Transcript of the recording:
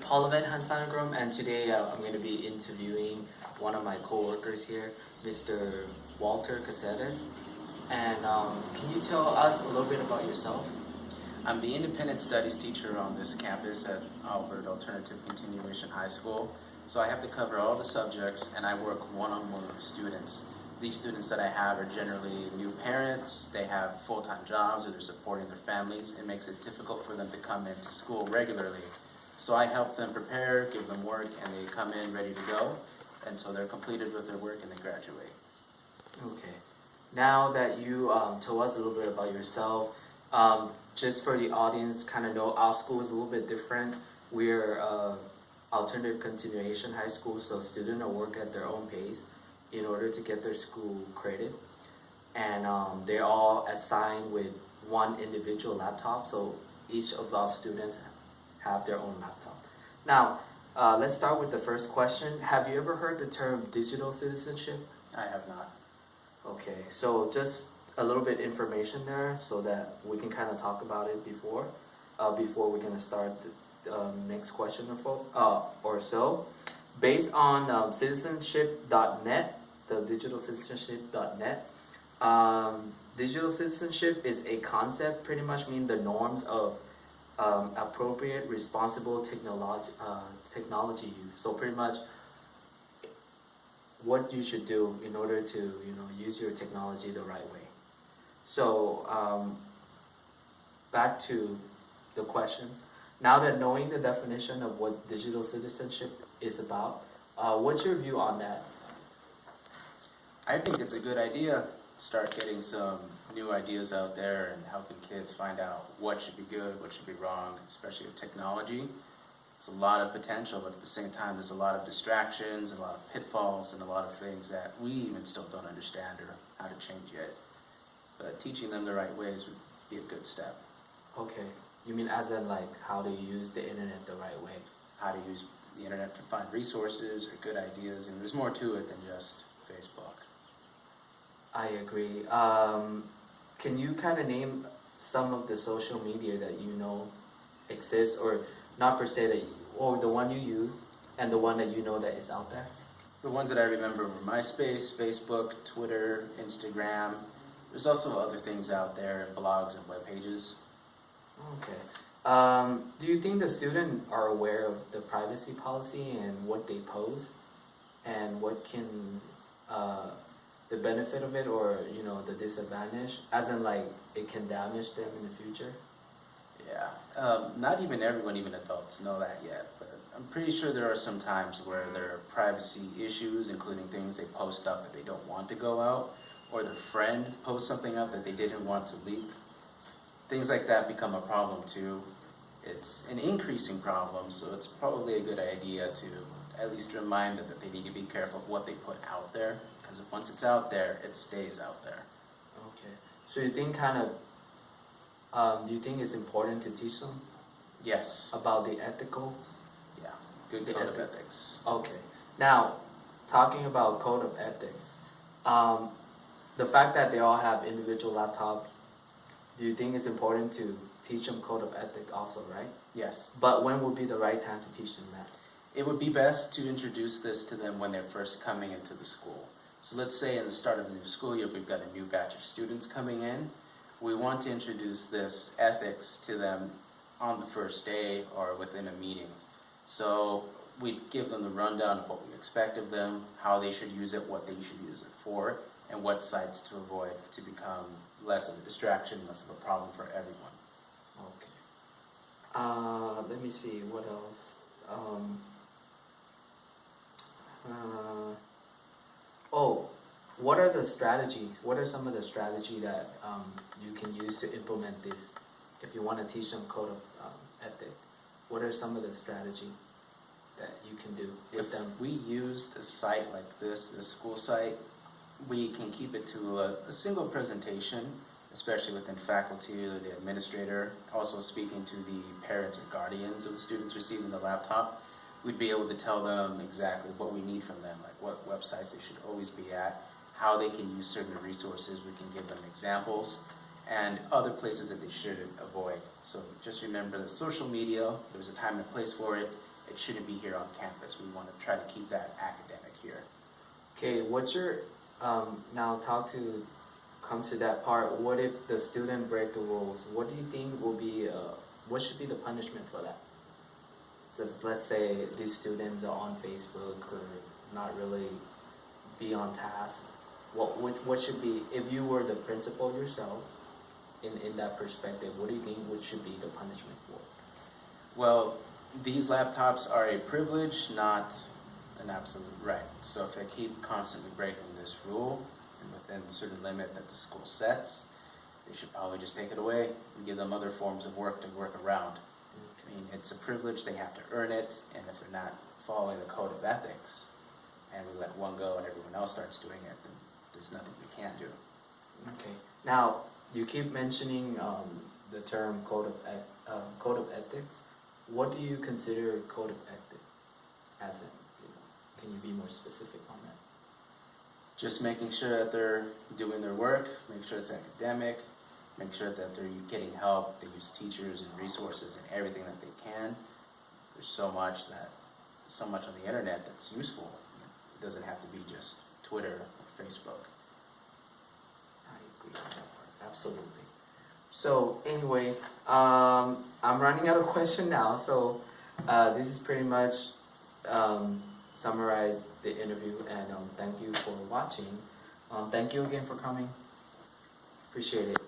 Pollavet Hansanugrum, and today I'm going to be interviewing one of my co-workers here, Mr. Walter Caceres. And can you tell us a little bit about yourself? I'm the independent studies teacher on this campus at Albert Alternative Continuation High School. So I have to cover all the subjects, and I work one-on-one with students. These students that I have are generally new parents, they have full-time jobs, or they're supporting their families. It makes it difficult for them to come into school regularly. So I help them prepare, give them work, and they come in ready to go until they're completed with their work and they graduate. Okay. Now that you told us a little bit about yourself, just for the audience kind of know, our school is a little bit different. We're alternative continuation high school, so students will work at their own pace in order to get their school credit. And they're all assigned with one individual laptop, so each of our students have their own laptop. Now, let's start with the first question. Have you ever heard the term digital citizenship? I have not. Okay, so just a little bit information there so that we can kind of talk about it before we're going to start the next question or so. Based on citizenship.net, the digital citizenship.net, digital citizenship is a concept, pretty much mean the norms of appropriate, responsible technology use. So pretty much what you should do in order to use your technology the right way. So back to the question. Now that knowing the definition of what digital citizenship is about, what's your view on that? I think it's a good idea. Start getting some new ideas out there and helping kids find out what should be good, what should be wrong, especially with technology. It's a lot of potential, but at the same time there's a lot of distractions, and a lot of pitfalls, and a lot of things that we even still don't understand or how to change yet. But teaching them the right ways would be a good step. Okay. You mean as in like how to use the internet the right way? How to use the internet to find resources or good ideas, and there's more to it than just Facebook. I agree. Can you kind of name some of the social media that you know exists, or not per se, or the one you use and the one that you know that is out there? The ones that I remember were MySpace, Facebook, Twitter, Instagram. There's also other things out there, blogs and web pages. Okay. Do you think the students are aware of the privacy policy and what they post, and what can the benefit of it, or the disadvantage, as in like it can damage them in the future? Yeah, not even everyone, even adults, know that yet, but I'm pretty sure there are some times where there are privacy issues, including things they post up that they don't want to go out, or their friend posts something up that they didn't want to leak. Things like that become a problem too. It's an increasing problem, so it's probably a good idea to at least remind them that they need to be careful of what they put out there, because once it's out there, it stays out there. Okay. So you think do you think it's important to teach them? Yes. About the ethical? Yeah. Good code of ethics. Okay. Now, talking about code of ethics, the fact that they all have individual laptops, do you think it's important to teach them code of ethics also, right? Yes. But when would be the right time to teach them that? It would be best to introduce this to them when they're first coming into the school. So let's say in the start of the new school year, we've got a new batch of students coming in. We want to introduce this ethics to them on the first day or within a meeting. So we give them the rundown of what we expect of them, how they should use it, what they should use it for, and what sites to avoid to become less of a distraction, less of a problem for everyone. Okay. Let me see, what else? What are the strategies? What are some of the strategy that you can use to implement this? If you want to teach them code of ethic, what are some of the strategy that you can do with them? If we use a site like this school site, we can keep it to a single presentation, especially within faculty or the administrator, also speaking to the parents or guardians of the students receiving the laptop. We'd be able to tell them exactly what we need from them, like what websites they should always be at, how they can use certain resources. We can give them examples, and other places that they should avoid. So just remember that social media, there's a time and place for it. it shouldn't be here on campus. We want to try to keep that academic here. Okay, what's your, now come to that part, what if the student break the rules? What do you think will be, what should be the punishment for that? So let's say these students are on Facebook or not really be on task. What should be, if you were the principal yourself, in that perspective, what do you think what should be the punishment for? Well, these laptops are a privilege, not an absolute right. So if they keep constantly breaking this rule, and within a certain limit that the school sets, they should probably just take it away and give them other forms of work to work around. I mean, it's a privilege, they have to earn it, and if they're not following the code of ethics, and we let one go and everyone else starts doing it, then there's nothing we can do. Okay. Now, you keep mentioning the term code of ethics. What do you consider code of ethics as in? Can you be more specific on that? Just making sure that they're doing their work, make sure it's academic, make sure that they're getting help, they use teachers and resources and everything that they can. There's so much on the internet that's useful. It doesn't have to be just Twitter or Facebook. I agree with that part, absolutely. So anyway, I'm running out of questions now, so this is pretty much summarize the interview, and thank you for watching. Thank you again for coming. Appreciate it.